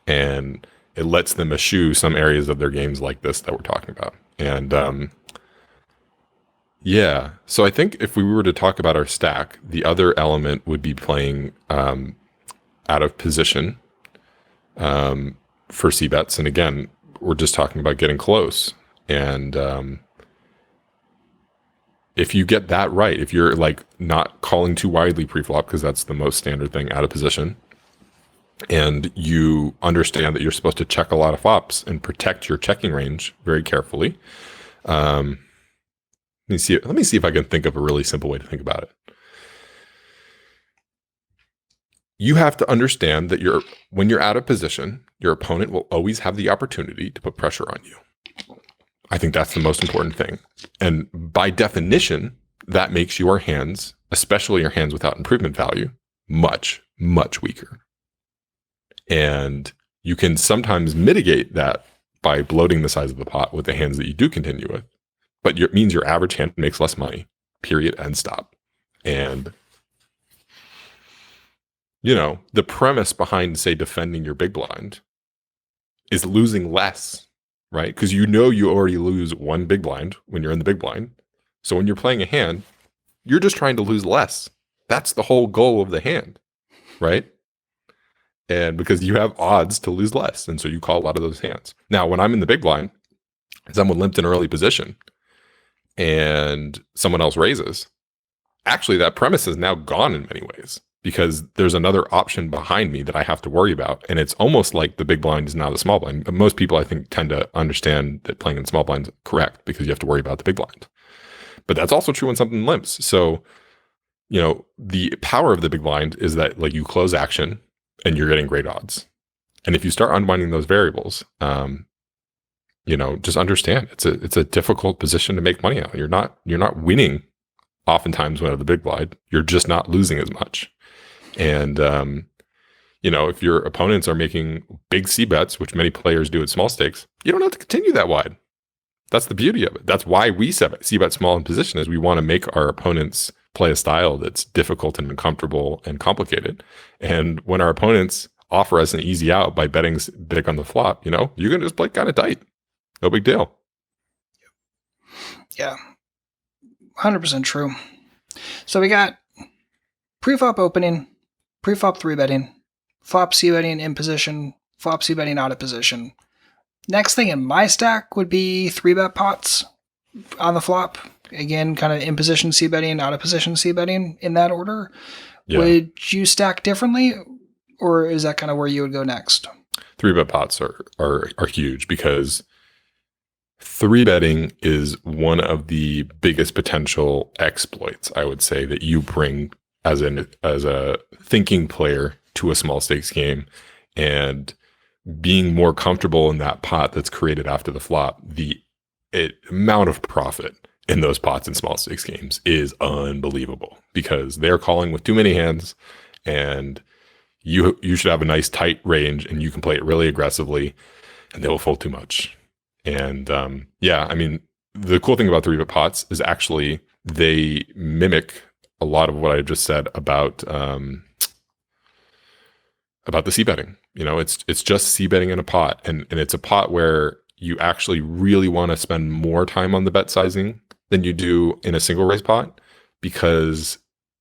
And it lets them eschew some areas of their games like this that we're talking about. And yeah, so I think if we were to talk about our stack, the other element would be playing out of position for c-bets. And again, we're just talking about getting close. And if you get that right, if you're like not calling too widely pre-flop, because that's the most standard thing out of position, and you understand that you're supposed to check a lot of flops and protect your checking range very carefully. Let me see if I can think of a really simple way to think about it. You have to understand that when you're out of position, your opponent will always have the opportunity to put pressure on you. I think that's the most important thing. And by definition, that makes your hands, especially your hands without improvement value, much, much weaker. And you can sometimes mitigate that by bloating the size of the pot with the hands that you do continue with. But it means your average hand makes less money, period, and stop. And, the premise behind, say, defending your big blind is losing less, right? Because you already lose one big blind when you're in the big blind. So when you're playing a hand, you're just trying to lose less. That's the whole goal of the hand, right? And because you have odds to lose less. And so you call a lot of those hands. Now, when I'm in the big blind, someone limped in early position and someone else raises, actually that premise is now gone in many ways because there's another option behind me that I have to worry about. And it's almost like the big blind is now the small blind. Most people, I think, tend to understand that playing in small blind is correct because you have to worry about the big blind. But that's also true when something limps. So, the power of the big blind is that like you close action and you're getting great odds. And if you start unwinding those variables, just understand it's a difficult position to make money on. You're not winning oftentimes when at the big blind. You're just not losing as much. And if your opponents are making big C bets, which many players do at small stakes, you don't have to continue that wide. That's the beauty of it. That's why we C bet small in position is we want to make our opponents play a style that's difficult and uncomfortable and complicated. And when our opponents offer us an easy out by betting big on the flop, you're going to just play kind of tight. No big deal. Yeah. 100% true. So we got pre-flop opening, pre-flop 3-betting, flop c-betting in position, flop c-betting out of position. Next thing in my stack would be 3-bet pots on the flop. Again, kind of in position c-betting, out of position c-betting in that order. Yeah. Would you stack differently, or is that kind of where you would go next? 3-bet pots are huge because 3-betting is one of the biggest potential exploits, I would say, that you bring as a thinking player to a small stakes game, and being more comfortable in that pot that's created after the flop. The amount of profit in those pots in small stakes games is unbelievable because they're calling with too many hands, and you should have a nice tight range and you can play it really aggressively, and they will fold too much. And the cool thing about 3-bet pots is actually they mimic a lot of what I just said about about the c betting. It's just c betting in a pot, and it's a pot where you actually really want to spend more time on the bet sizing than you do in a single raise pot, because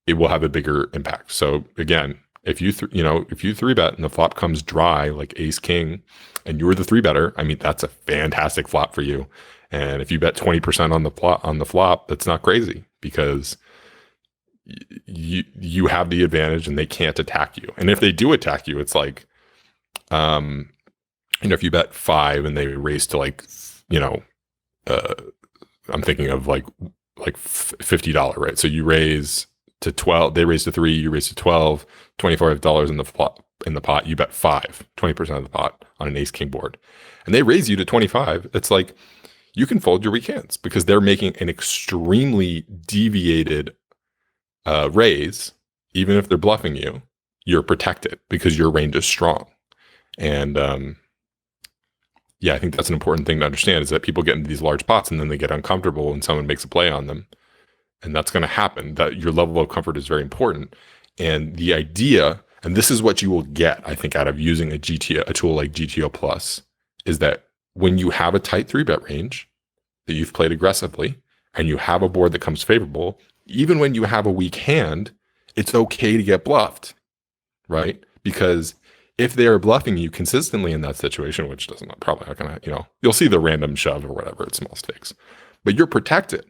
it will have a bigger impact. So again, if you three bet and the flop comes dry like ace king, and you're the three better, I mean, that's a fantastic flop for you. And if you bet 20% on the flop, that's not crazy, because you have the advantage and they can't attack you. And if they do attack you, it's like, if you bet 5 and they raise to like, I'm thinking of like $50, right? So you raise to 12, they raise to 3, you raise to 12, $25 in the pot, you bet 5, 20% of the pot on an ace king board. And they raise you to 25. It's like, you can fold your weak hands because they're making an extremely deviated raise. Even if they're bluffing you, you're protected because your range is strong. And I think that's an important thing to understand, is that people get into these large pots and then they get uncomfortable when someone makes a play on them. And that's going to happen. That your level of comfort is very important. And the idea, and this is what you will get, I think, out of using a tool like GTO Plus, is that when you have a tight 3-bet range that you've played aggressively and you have a board that comes favorable, even when you have a weak hand, it's okay to get bluffed, right? Because if they are bluffing you consistently in that situation, which probably not going to, you'll see the random shove or whatever at small stakes, but you're protected.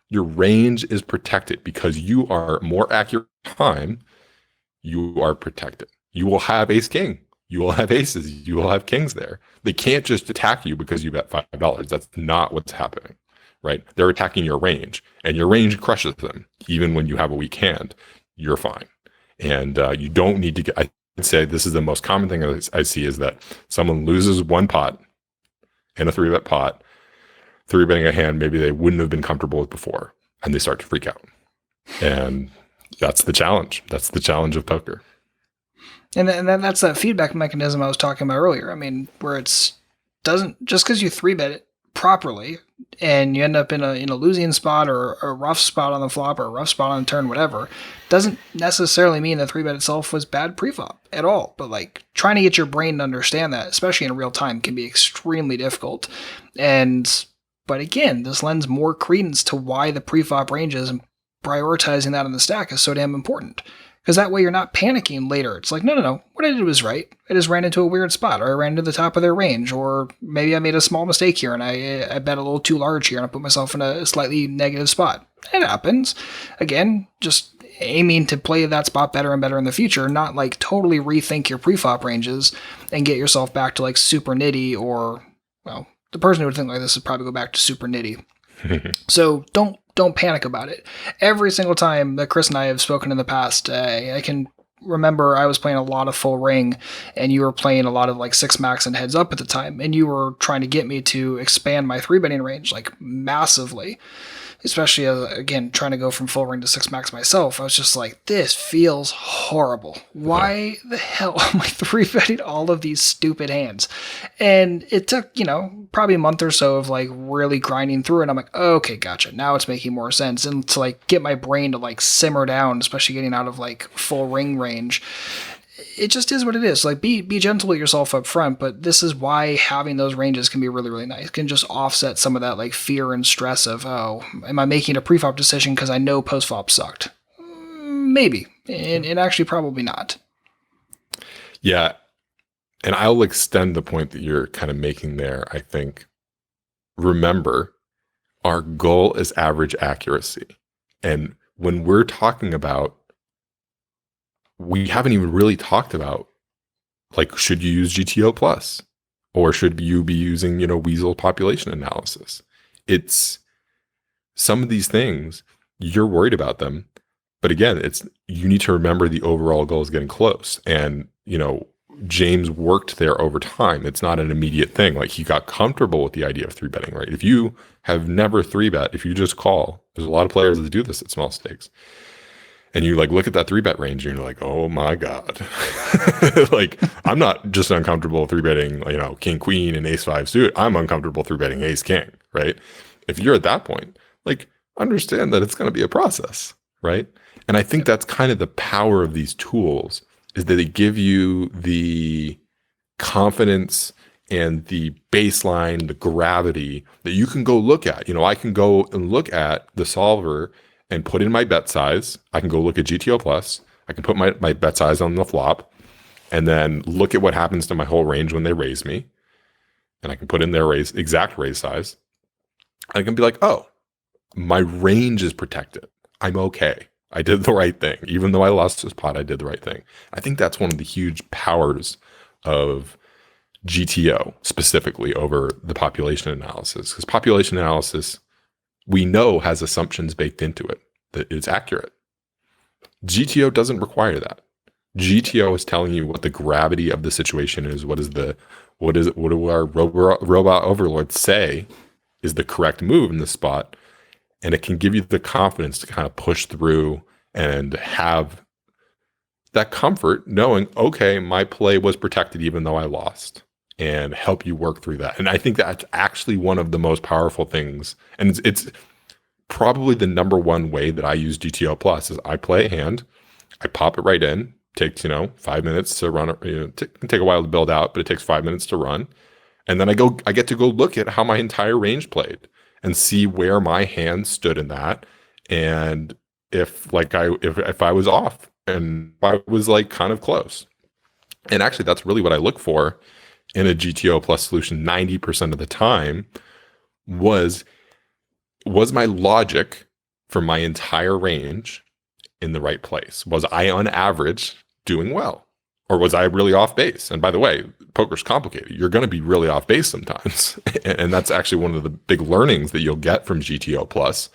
Your range is protected because you are more accurate time. You are protected. You will have ace king. You will have aces. You will have kings there. They can't just attack you because you bet $5. That's not what's happening, right? They're attacking your range, and your range crushes them. Even when you have a weak hand, you're fine. And you don't need to get, I'd say this is the most common thing I see, is that someone loses one pot in a 3-bet pot, 3-betting a hand maybe they wouldn't have been comfortable with before, and they start to freak out. And that's the challenge. That's the challenge of poker. And that's that feedback mechanism I was talking about earlier. I mean, where it's doesn't, just because you 3-bet it properly and you end up in a losing spot or a rough spot on the flop or a rough spot on the turn, whatever, doesn't necessarily mean the 3-bet itself was bad pre-flop at all. But like, trying to get your brain to understand that, especially in real time, can be extremely difficult. But again, this lends more credence to why the pre-flop ranges and prioritizing that in the stack is so damn important. Because that way you're not panicking later. It's like, no, what I did was right. I just ran into a weird spot, or I ran into the top of their range, or maybe I made a small mistake here and I bet a little too large here and I put myself in a slightly negative spot. It happens. Again, just aiming to play that spot better and better in the future, not like totally rethink your pre-flop ranges and get yourself back to like super nitty, or, well, the person who would think like this would probably go back to super nitty. So don't panic about it. Every single time that Chris and I have spoken in the past, I can remember I was playing a lot of full ring and you were playing a lot of like 6-max and heads up at the time, and you were trying to get me to expand my 3-betting range like massively. Especially, again, trying to go from full ring to 6-max myself. I was just like, this feels horrible. Why the hell am I 3-betting all of these stupid hands? And it took, probably a month or so of like really grinding through it. I'm like, okay, gotcha. Now it's making more sense. And to like get my brain to like simmer down, especially getting out of like full ring range. It just is what it is. Like, be gentle with yourself up front, but this is why having those ranges can be really, really nice. It can just offset some of that like fear and stress of, oh, am I making a pre-flop decision because I know post-flop sucked? Maybe. And actually probably not. Yeah. And I'll extend the point that you're kind of making there, I think. Remember, our goal is average accuracy. And when we're talking about, we haven't even really talked about, like, should you use GTO Plus, or should you be using, Weasel population analysis? It's some of these things, you're worried about them, but again, you need to remember the overall goal is getting close. And, James worked there over time. It's not an immediate thing. Like, he got comfortable with the idea of 3-betting, right? If you have never 3-bet, if you just call, there's a lot of players that do this at small stakes. And you like look at that 3-bet range and you're like, oh my God. Like, I'm not just uncomfortable 3-betting, king, queen and ace 5 suit. I'm uncomfortable 3-betting ace king, right? If you're at that point, like, understand that it's going to be a process, right? And I think that's kind of the power of these tools, is that they give you the confidence and the baseline, the gravity that you can go look at. I can go and look at the solver and put in my bet size. I can go look at GTO Plus. I can put my bet size on the flop and then look at what happens to my whole range when they raise me. And I can put in their exact raise size. I can be like, oh, my range is protected. I'm okay. I did the right thing. Even though I lost this pot, I did the right thing. I think that's one of the huge powers of GTO specifically over the population analysis. Because population analysis, we know, has assumptions baked into it that it's accurate. GTO doesn't require that. GTO is telling you what the gravity of the situation is. What do our robot overlords say is the correct move in this spot? And it can give you the confidence to kind of push through and have that comfort knowing, okay, my play was protected even though I lost, and help you work through that. And I think that's actually one of the most powerful things. And it's probably the number one way that I use GTO Plus is I play a hand, I pop it right in, takes, 5 minutes to run, it can take a while to build out, but it takes 5 minutes to run. And then I get to go look at how my entire range played and see where my hand stood in that. And if I was off and I was like kind of close. And actually that's really what I look for in a GTO Plus solution 90% of the time was my logic for my entire range in the right place? Was I on average doing well? Or was I really off base? And by the way, poker's complicated. You're going to be really off base sometimes. And that's actually one of the big learnings that you'll get from GTO Plus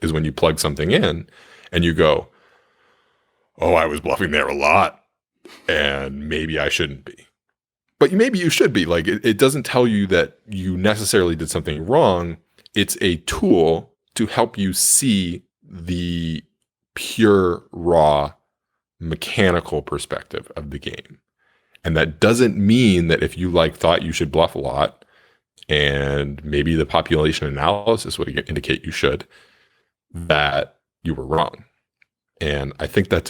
is when you plug something in and you go, oh, I was bluffing there a lot and maybe I shouldn't be. But maybe you should be. Like it doesn't tell you that you necessarily did something wrong. It's a tool to help you see the pure, raw, mechanical perspective of the game. And that doesn't mean that if you thought you should bluff a lot, and maybe the population analysis would indicate you should, that you were wrong. And I think that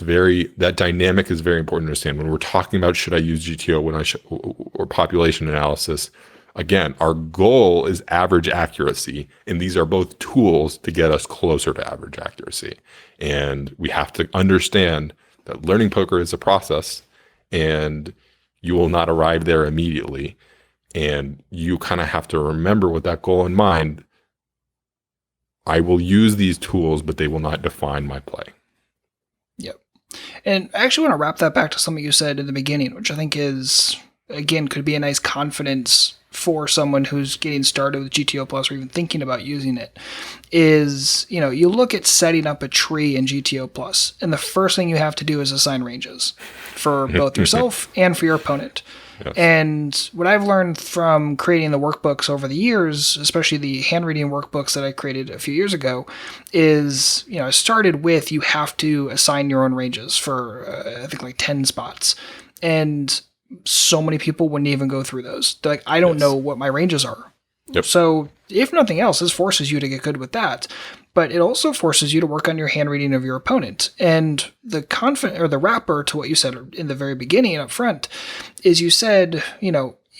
dynamic is very important to understand when we're talking about should I use GTO or population analysis. Again, our goal is average accuracy, and these are both tools to get us closer to average accuracy. And we have to understand that learning poker is a process, and you will not arrive there immediately. And you kind of have to remember with that goal in mind, I will use these tools, but they will not define my play. Yep. And I actually want to wrap that back to something you said in the beginning, which I think is, again, could be a nice confidence for someone who's getting started with GTO Plus or even thinking about using it, is, you look at setting up a tree in GTO Plus, and the first thing you have to do is assign ranges for both yourself and for your opponent. Yes. And what I've learned from creating the workbooks over the years, especially the handwriting workbooks that I created a few years ago, is, I started with you have to assign your own ranges for, I think, like 10 spots. And so many people wouldn't even go through those. They're like, I don't know what my ranges are. Yep. So if nothing else, this forces you to get good with that. But it also forces you to work on your hand reading of your opponent. And the wrapper to what you said in the very beginning up front is you said,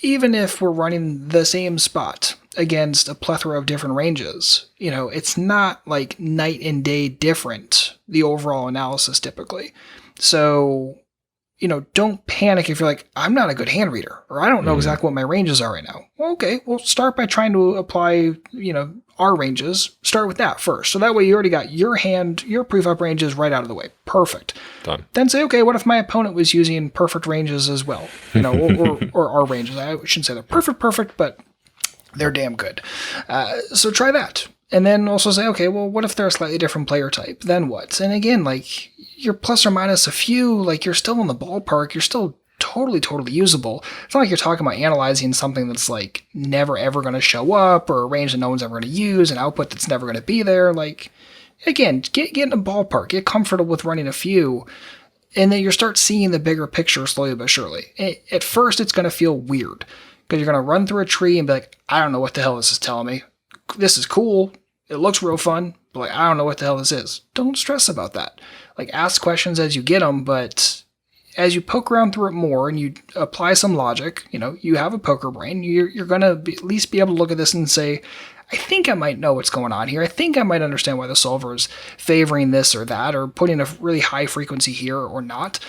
even if we're running the same spot against a plethora of different ranges, it's not like night and day different, the overall analysis typically. So, don't panic if you're like, I'm not a good hand reader, or I don't know exactly what my ranges are right now. Well, okay, well, start by trying to apply, our ranges. Start with that first. So that way you already got your pre-flop ranges right out of the way. Perfect. Done. Then say, okay, what if my opponent was using perfect ranges as well? Or our ranges. I shouldn't say they're perfect, but they're damn good. So try that. And then also say, okay, well, what if they're a slightly different player type? Then what? And again, you're plus or minus a few, you're still in the ballpark. You're still totally usable. It's not like you're talking about analyzing something that's never ever going to show up, or a range that no one's ever going to use, an output that's never going to be there. Again, get in a ballpark, get comfortable with running a few, and then you start seeing the bigger picture slowly but surely. At first, it's going to feel weird because you're going to run through a tree and be like, I don't know what the hell this is telling me. This is cool. It looks real fun, but I don't know what the hell this is. Don't stress about that. Ask questions as you get them, but as you poke around through it more and you apply some logic, you have a poker brain, you're going to at least be able to look at this and say, I think I might know what's going on here. I think I might understand why the solver is favoring this or that, or putting a really high frequency here or not.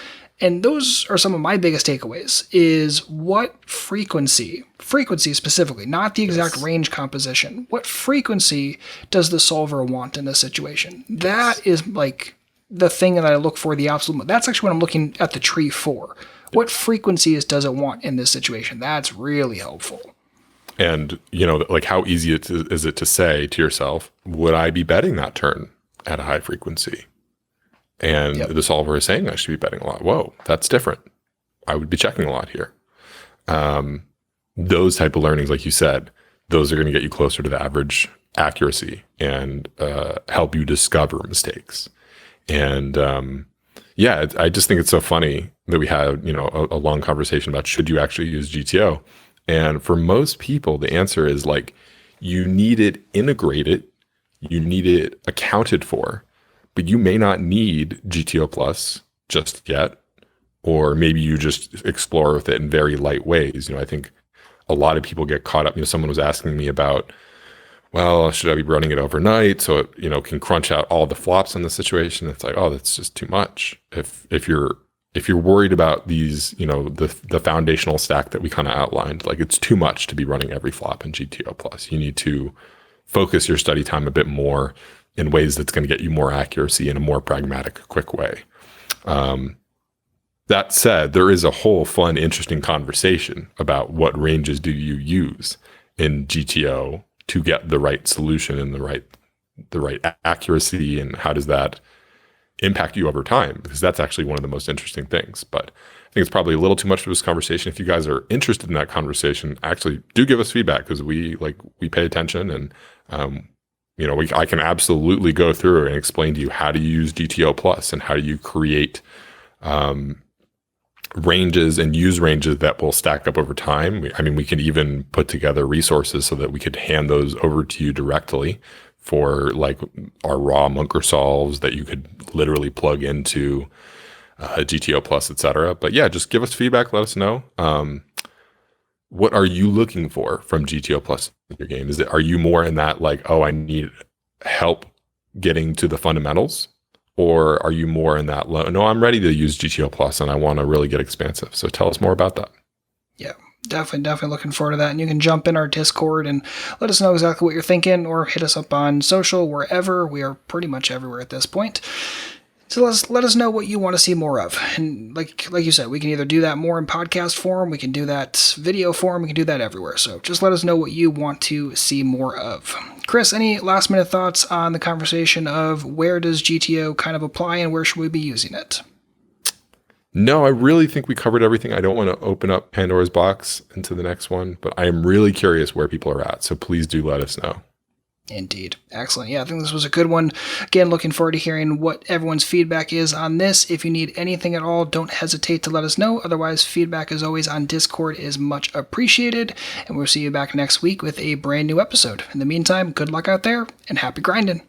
And those are some of my biggest takeaways, is what frequency specifically, not the exact range composition, what frequency does the solver want in this situation? That is like the thing that I look for the absolute. That's actually what I'm looking at the tree for. What frequencies does it want in this situation? That's really helpful. And, like how easy is it to say to yourself, would I be betting that turn at a high frequency? And the solver is saying I should be betting a lot. Whoa, that's different. I would be checking a lot here. Those type of learnings, like you said, those are going to get you closer to the average accuracy and help you discover mistakes. And I just think it's so funny that we had, a long conversation about should you actually use GTO? And for most people, the answer is like, you need it integrated, you need it accounted for, but you may not need GTO Plus just yet, or maybe you just explore with it in very light ways. I think a lot of people get caught up. Someone was asking me about, well, should I be running it overnight so it, can crunch out all the flops in the situation? It's like, oh, that's just too much. If you're worried about these, the foundational stack that we kind of outlined, like it's too much to be running every flop in GTO Plus. You need to focus your study time a bit more in ways that's going to get you more accuracy in a more pragmatic, quick way. That said, there is a whole fun, interesting conversation about what ranges do you use in GTO to get the right solution and the right accuracy, and how does that impact you over time? Because that's actually one of the most interesting things. But I think it's probably a little too much for this conversation. If you guys are interested in that conversation, actually do give us feedback, because we pay attention, and I can absolutely go through and explain to you how to use GTO Plus and how do you create ranges and use ranges that will stack up over time. We could even put together resources so that we could hand those over to you directly for like our raw Munker solves that you could literally plug into GTO Plus, etc. But yeah, just give us feedback. Let us know. What are you looking for from GTO Plus in your game? Are you more in that like, oh, I need help getting to the fundamentals? Or are you more in that, no, I'm ready to use GTO Plus and I want to really get expansive? So tell us more about that. Yeah, definitely looking forward to that. And you can jump in our Discord and let us know exactly what you're thinking, or hit us up on social, wherever. We are pretty much everywhere at this point. So let us know what you want to see more of. And like you said, we can either do that more in podcast form, we can do that video form, we can do that everywhere. So just let us know what you want to see more of. Chris, any last minute thoughts on the conversation of where does GTO kind of apply and where should we be using it? No, I really think we covered everything. I don't want to open up Pandora's box into the next one, but I am really curious where people are at. So please do let us know. Indeed. Excellent. Yeah, I think this was a good one. Again, looking forward to hearing what everyone's feedback is on this. If you need anything at all, don't hesitate to let us know. Otherwise, feedback as always on Discord is much appreciated. And we'll see you back next week with a brand new episode. In the meantime, good luck out there and happy grinding.